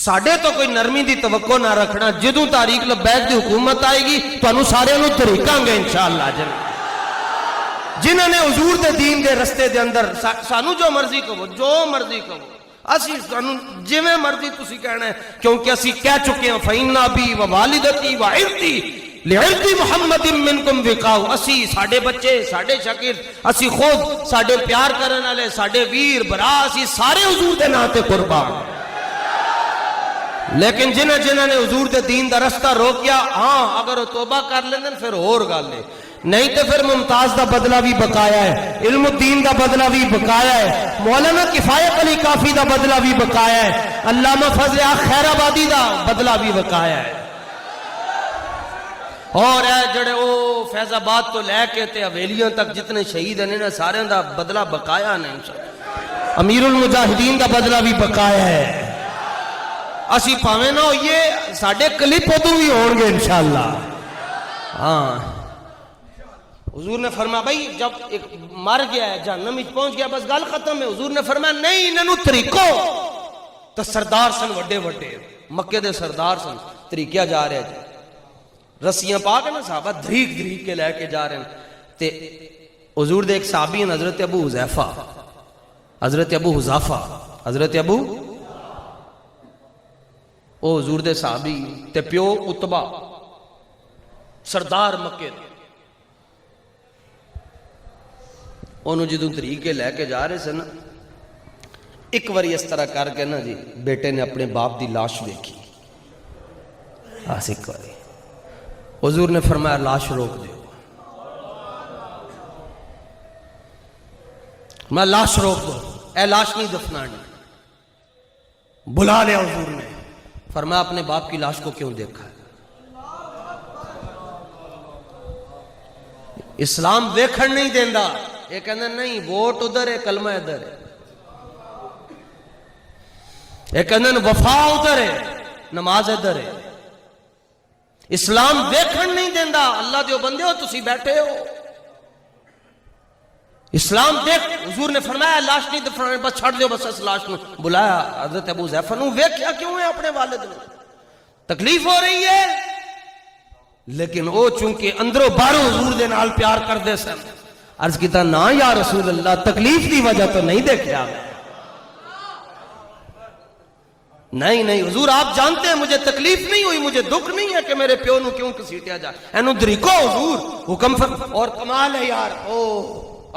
ساڈے تو کوئی نرمی دی توقع نہ رکھنا، جدوں تحریک لبیک دی حکومت آئے گی تانوں سارے نوں طریقاں گے انشاءاللہ جنہاں نے حضور دے دین دے رستے دے اندر سانوں جو مرضی کہو، جو مرضی کہو، اسی سانوں جویں مرضی تسی کہنا ہے، کیونکہ اسی کہہ چکے ہیں فإِنَّ أَبِي وَوَالِدَتِي وَعِرْضِي لِعِرْضِ مُحَمَّدٍ مِّنْكُمْ وِقَاءُ، اسی ساڈے بچے، ساڈے شاگرد، اسی خود ساڈے پیار کرن والے، ساڈے ویر برا، اسی سارے حضور دے نام تے قربان۔ لیکن جنہ نے حضور دے دین دا رستہ روکیا، ہاں اگر وہ توبہ کر لیندن پھر اور گل ہے، نہیں تو پھر ممتاز دا بدلہ بھی بقایا ہے، علم الدین دا بدلہ بھی بقایا ہے، مولانا کفایت علی کافی دا بدلہ بھی بقایا ہے، علامہ فضل خیر آبادی دا بدلہ بھی بقایا ہے، اور اے جڑے او فیض آباد تو لے کے تے حویلیاں تک جتنے شہید ہیں سارے دا بدلہ بقایا نہیں، امیر المجاہدین دا بدلہ بھی بقایا ہے۔ اسی پاویں نہ ہوئیے ساڑھے کلپ ادو بھی ہون گے انشاءاللہ۔ ہاں حضور نے فرمایا بھائی جب ایک مر گیا ہے جہنم میں پہنچ گیا بس گل ختم ہے، حضور نے فرمایا نہیں انہوں طریقو تو سردار سن وڈے وڈے مکے دے سردار سن طریقیا جا رہے ہیں، رسیاں پا کے نا صحابہ دھریک دھریک کے لے کے جا رہے ہیں، تے حضور دے ایک صحابی ہیں حضرت ابو حذیفہ، حضرت ابو حذیفہ، حضرت ابو او حضور دے صحابی تے پیو اتبا سردار مکے دے، انہوں جدوں طریقے لے کے جا رہے سن ایک واری اس طرح کر کے نا جی بیٹے نے اپنے باپ دی لاش دیکھی، ایک واری حضور نے فرمایا لاش روک دیو، میں لاش روک دو، اے لاش نہیں دفنانی، بلا لیا حضور نے، فرمایا اپنے باپ کی لاش کو کیوں دیکھا ہے؟ اسلام ویکھن نہیں دیندا، یہ کہنا نہیں ووٹ ادھر ہے کلمہ ادھر ہے، یہ کہنا وفا ادھر ہے نماز ادھر ہے، اسلام ویکھن نہیں دیندا، اللہ دیو بندے ہو تسی بیٹھے ہو، اسلام دیکھ، حضور نے فرمایا لاش نہیں دفنانے بس چھڑ دیو، بس اس لاش کو بلایا حضرت ابو حذیفہ نے، ویکھیا کیوں ہے اپنے والد نے، تکلیف ہو رہی ہے، لیکن وہ چونکہ اندروں باہروں حضور دے نال پیار کر دے سن، عرض کیتا نا یا رسول اللہ تکلیف دی وجہ تو نہیں دیکھیا، نہیں حضور آپ جانتے ہیں مجھے تکلیف نہیں ہوئی، مجھے دکھ نہیں ہے کہ میرے پیو نو کیوں کسیٹیا جائے، اینو دریکو حضور حکم اور کمال ہے یار، او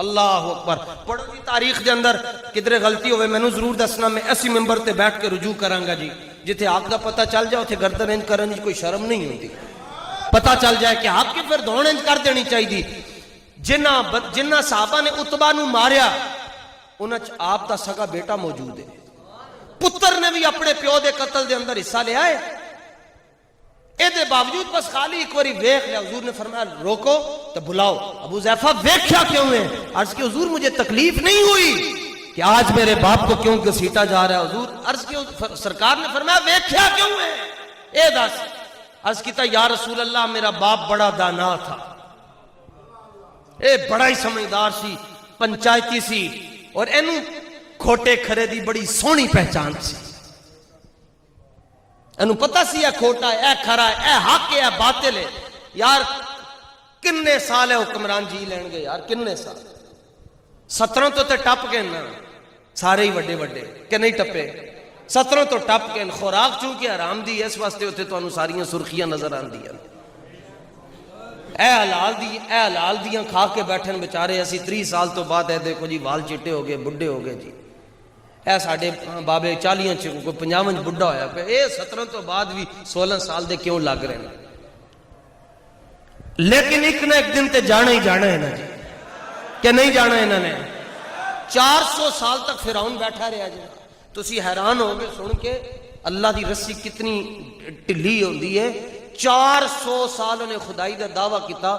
اللہ اکبر، پڑھو جی تاریخ دے اندر کدھر غلطی ہوئے میں نے ضرور دسنا، میں ایسی ممبر تے بیٹھ کے رجوع کروں گا جی، جتھے حق دا پتہ چل جائے اتھے گردن انج کرن کوئی شرم نہیں ہوتی، پتہ چل جائے کہ حق کے پھر دھون انج کر دینی چاہیے۔ جنہ صحابہ نے اتبا نو ماریا انہاں آپ دا سگا بیٹا موجود ہے، پتر نے بھی اپنے پیو دے قتل دے اندر حصہ لیا ہے، اے دے باوجود بس خالی ایک واری ویکھ لیا، حضور نے فرمایا روکو تو بلاؤ، ابو حذیفہ ویکھیا کیوں ہے؟ عرض کی حضور مجھے تکلیف نہیں ہوئی کہ آج میرے باپ کو کیوں گھسیٹا جا رہا ہے، حضور عرض کی سرکار نے فرمایا ویکھیا کیوں ہے؟ اے دس، عرض کیتا یا رسول اللہ میرا باپ بڑا دانا تھا، اے بڑا ہی سمجھدار سی، پنچایتی سی، اور اینو کھوٹے کھرے دی بڑی سونی پہچان سی، اینو پتہ سی اے کھوٹا ہے اے کھرا ہے اے حق ہے اے باطل ہے، یار کنے سال ہے حکمران جی لین گے یار، کنے سال 17 تو تے ٹپ گئے نا سارے ہی وڈے وڈے کہ نہیں ٹپے، 17 تو ٹپ گئے، خوراک چونکہ حرام دی اس واسطے ہوتے تو انہوں ساریاں سرخیاں نظر آن دیا، اے حلال دیاں کھا کے بیٹھن بچارے، اسی 30 سال تو بعد ہے دیکھو جی وال چٹے ہو گئے بڈھے ہو گئے جی، اے ساڑھے بابے 40 کوئی 50 بڈھا ہویا پہ، اے 17 تو بعد بھی 16 سال دے کیوں لگ رہے ہیں، لیکن ایک نہ ایک دن تے جانا ہی جانا ہے نا جی، کہ نہیں جانا ہے انہوں نے، 400 سال تک فرعون بیٹھا رہا جی، تو اسی حیران ہو گئے سن کے اللہ دی رسی کتنی ٹلی ہوندی ہے، 400 سال انہیں خدائی دا دعویٰ کیتا،